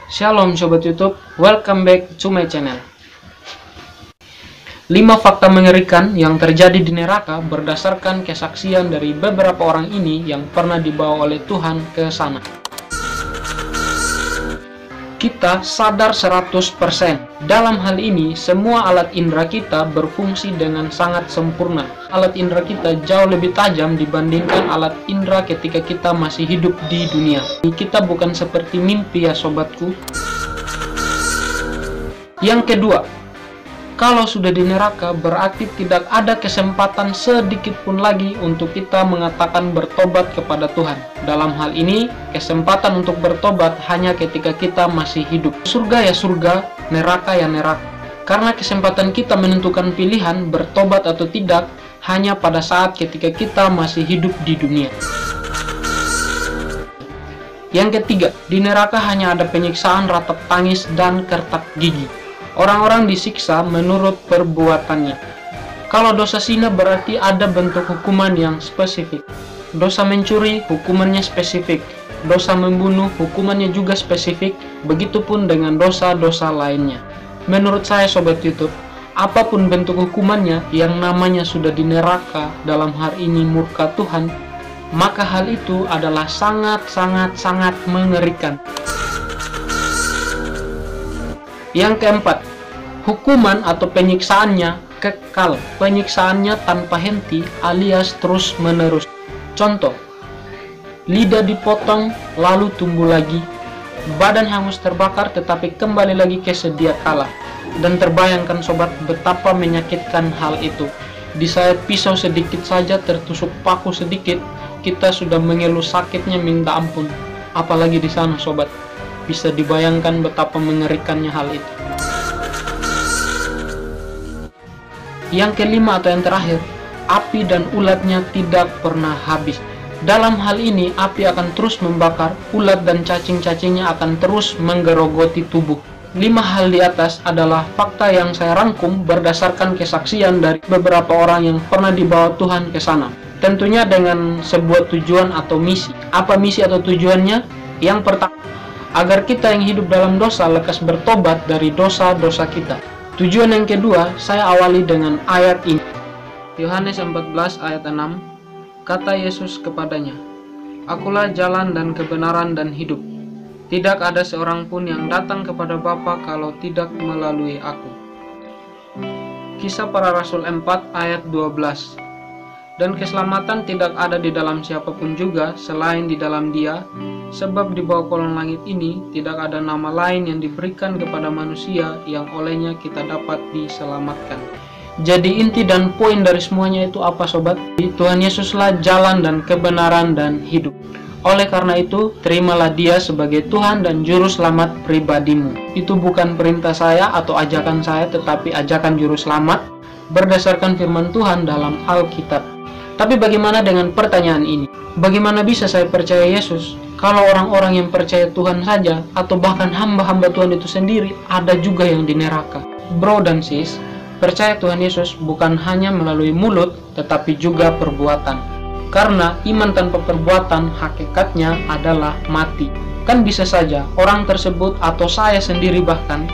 Shalom Sobat YouTube, welcome back to my channel. 5 fakta mengerikan yang terjadi di neraka berdasarkan kesaksian dari beberapa orang ini yang pernah dibawa oleh Tuhan ke sana. Kita sadar 100%. Dalam hal ini, semua alat indera kita berfungsi dengan sangat sempurna. Alat indera kita jauh lebih tajam dibandingkan alat indera ketika kita masih hidup di dunia. Kita bukan seperti mimpi ya sobatku. Yang kedua, kalau sudah di neraka berarti tidak ada kesempatan sedikit pun lagi untuk kita mengatakan bertobat kepada Tuhan. Dalam hal ini, kesempatan untuk bertobat hanya ketika kita masih hidup. Surga ya surga, neraka ya neraka. Karena kesempatan kita menentukan pilihan bertobat atau tidak hanya pada saat ketika kita masih hidup di dunia. Yang ketiga, di neraka hanya ada penyiksaan, ratap tangis, dan kertak gigi. Orang-orang disiksa menurut perbuatannya. Kalau dosa zina berarti ada bentuk hukuman yang spesifik. Dosa mencuri hukumannya spesifik. Dosa membunuh hukumannya juga spesifik. Begitupun dengan dosa-dosa lainnya. Menurut saya Sobat YouTube, apapun bentuk hukumannya yang namanya sudah di neraka, dalam hal ini murka Tuhan, maka hal itu adalah sangat mengerikan. Yang keempat, hukuman atau penyiksaannya kekal. Penyiksaannya tanpa henti alias terus menerus. Contoh, lidah dipotong lalu tumbuh lagi, badan hangus terbakar tetapi kembali lagi ke sedia kala. Dan terbayangkan sobat betapa menyakitkan hal itu. Disayat pisau sedikit saja, tertusuk paku sedikit, kita sudah mengeluh sakitnya minta ampun. Apalagi di sana sobat, bisa dibayangkan betapa mengerikannya hal itu. Yang kelima atau yang terakhir, api dan ulatnya tidak pernah habis. Dalam hal ini, api akan terus membakar, ulat dan cacing-cacingnya akan terus menggerogoti tubuh. 5 hal di atas adalah fakta yang saya rangkum berdasarkan kesaksian dari beberapa orang yang pernah dibawa Tuhan ke sana. Tentunya dengan sebuah tujuan atau misi. Apa misi atau tujuannya? Yang pertama, agar kita yang hidup dalam dosa lekas bertobat dari dosa-dosa kita. Tujuan yang kedua, saya awali dengan ayat ini. Yohanes 14 ayat 6, kata Yesus kepadanya, Akulah jalan dan kebenaran dan hidup. Tidak ada seorang pun yang datang kepada Bapa kalau tidak melalui aku. Kisah Para Rasul 4 ayat 12. Dan keselamatan tidak ada di dalam siapapun juga selain di dalam Dia, sebab di bawah kolong langit ini tidak ada nama lain yang diberikan kepada manusia yang olehnya kita dapat diselamatkan. Jadi inti dan poin dari semuanya itu apa sobat? Tuhan Yesuslah jalan dan kebenaran dan hidup. Oleh karena itu, terimalah Dia sebagai Tuhan dan Juru Selamat pribadimu. Itu bukan perintah saya atau ajakan saya, tetapi ajakan Juru Selamat berdasarkan firman Tuhan dalam Alkitab. Tapi bagaimana dengan pertanyaan ini? Bagaimana bisa saya percaya Yesus kalau orang-orang yang percaya Tuhan saja atau bahkan hamba-hamba Tuhan itu sendiri ada juga yang di neraka? Bro dan sis, percaya Tuhan Yesus bukan hanya melalui mulut tetapi juga perbuatan. Karena iman tanpa perbuatan hakikatnya adalah mati. Kan bisa saja orang tersebut atau saya sendiri bahkan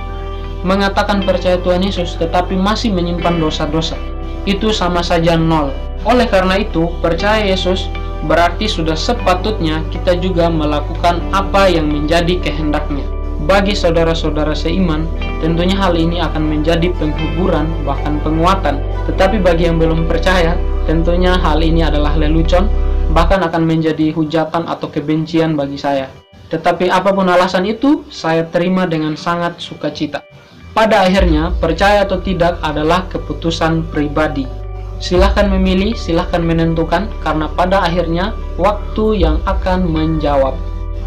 mengatakan percaya Tuhan Yesus tetapi masih menyimpan dosa-dosa. Itu sama saja nol. Oleh karena itu, percaya Yesus berarti sudah sepatutnya kita juga melakukan apa yang menjadi kehendaknya. Bagi saudara-saudara seiman, tentunya hal ini akan menjadi penghiburan bahkan penguatan. Tetapi bagi yang belum percaya, tentunya hal ini adalah lelucon, bahkan akan menjadi hujatan atau kebencian bagi saya. Tetapi apapun alasan itu, saya terima dengan sangat sukacita. Pada akhirnya, percaya atau tidak adalah keputusan pribadi. Silahkan memilih, silahkan menentukan, karena pada akhirnya waktu yang akan menjawab.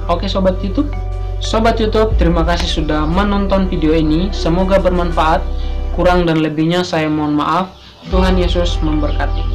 Oke Sobat YouTube? Sobat YouTube, terima kasih sudah menonton video ini. Semoga bermanfaat. Kurang dan lebihnya saya mohon maaf. Tuhan Yesus memberkati.